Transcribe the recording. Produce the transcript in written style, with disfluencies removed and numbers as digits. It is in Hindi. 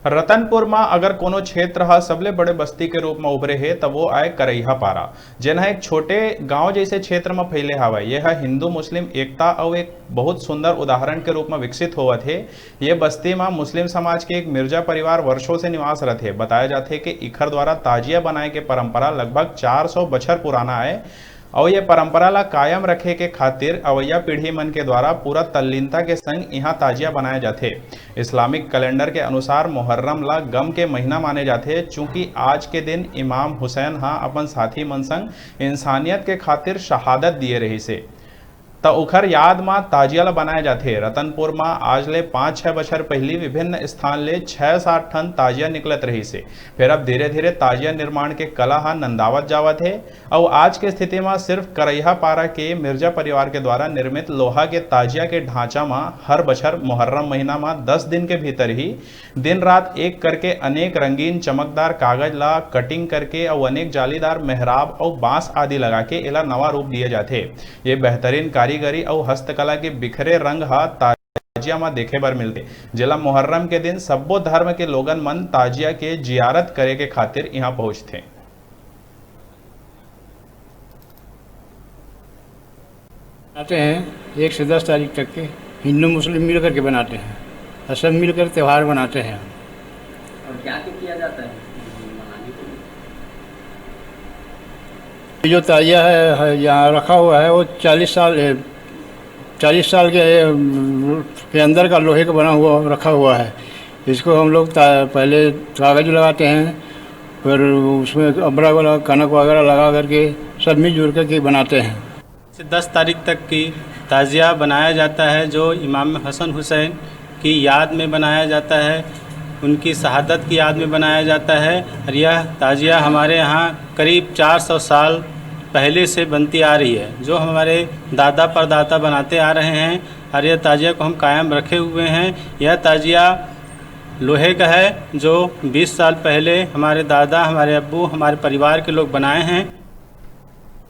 रतनपुर में अगर कोनो क्षेत्र हा सबले बड़े बस्ती के रूप में उभरे है तब वो आए करैहा पारा, जेन एक छोटे गांव जैसे क्षेत्र में फैले हवा। यह हिंदू मुस्लिम एकता और एक बहुत सुंदर उदाहरण के रूप में विकसित होवत है। ये बस्ती में मुस्लिम समाज के एक मिर्जा परिवार वर्षों से निवास रहते। बताया जाते है कि इखर द्वारा ताजिया बनाए के परंपरा लगभग 400 बछर पुराना है और ये परंपरा ला कायम रखे के खातिर अवैया पीढ़ी मन के द्वारा पूरा तल्लीनता के संग यहाँ ताजिया बनाए जाते। इस्लामिक कैलेंडर के अनुसार मुहर्रम ला गम के महीना माने जाते, चूंकि आज के दिन इमाम हुसैन हाँ अपन साथी मन संग इंसानियत के खातिर शहादत दिए रही से त उखर याद में ताजिया ला बनाए जाते। रतनपुर में आज ले 5-6 बछर पहली विभिन्न स्थान ले 6-7 ठन ताजिया निकलत रही से। फिर अब धीरे धीरे ताजिया निर्माण के कला हा नंदावत जावत है और आज के स्थिति में सिर्फ करैहा पारा के मिर्जा परिवार के द्वारा निर्मित लोहा के ताजिया के ढांचा में हर बछर मुहर्रम महीना में 10 दिन के भीतर ही दिन रात एक करके अनेक रंगीन चमकदार कागज ला कटिंग करके और अनेक जालीदार मेहराब और बांस आदि लगा के एला नवा रूप दिए जाते। ये बेहतरीन कारीगरी और हस्तकला के बिखरे रंग हा ताजिया में देखे बर मिलते, जिला मुहर्रम के दिन सब्बो धर्म के लोगन मन ताजिया के जियारत करे के खातिर यहाँ पहुंचते। बनाते हैं 1 से 10 तारीख तक के हिंदू मुस्लिम मिल करके बनाते हैं और सब मिलकर त्यौहार बनाते हैं। और क्या किया जाता है मनाने के लिए? जो ताजिया है यहाँ रखा हुआ है वो 40 साल के अंदर का लोहे का बना हुआ रखा हुआ है। इसको हम लोग पहले कागज लगाते हैं, फिर उसमें अबड़ा वाला कनक वगैरह लगा करके सब मिलजुल करके बनाते हैं। 10 तारीख तक की ताजिया बनाया जाता है, जो इमाम हसन हुसैन की याद में बनाया जाता है, उनकी शहादत की याद में बनाया जाता है। और यह ताजिया हमारे यहाँ करीब 400 साल पहले से बनती आ रही है, जो हमारे दादा परदादा बनाते आ रहे हैं और यह ताजिया को हम कायम रखे हुए हैं। यह ताजिया लोहे का है, जो 20 साल पहले हमारे दादा, हमारे अब्बू, हमारे परिवार के लोग बनाए हैं।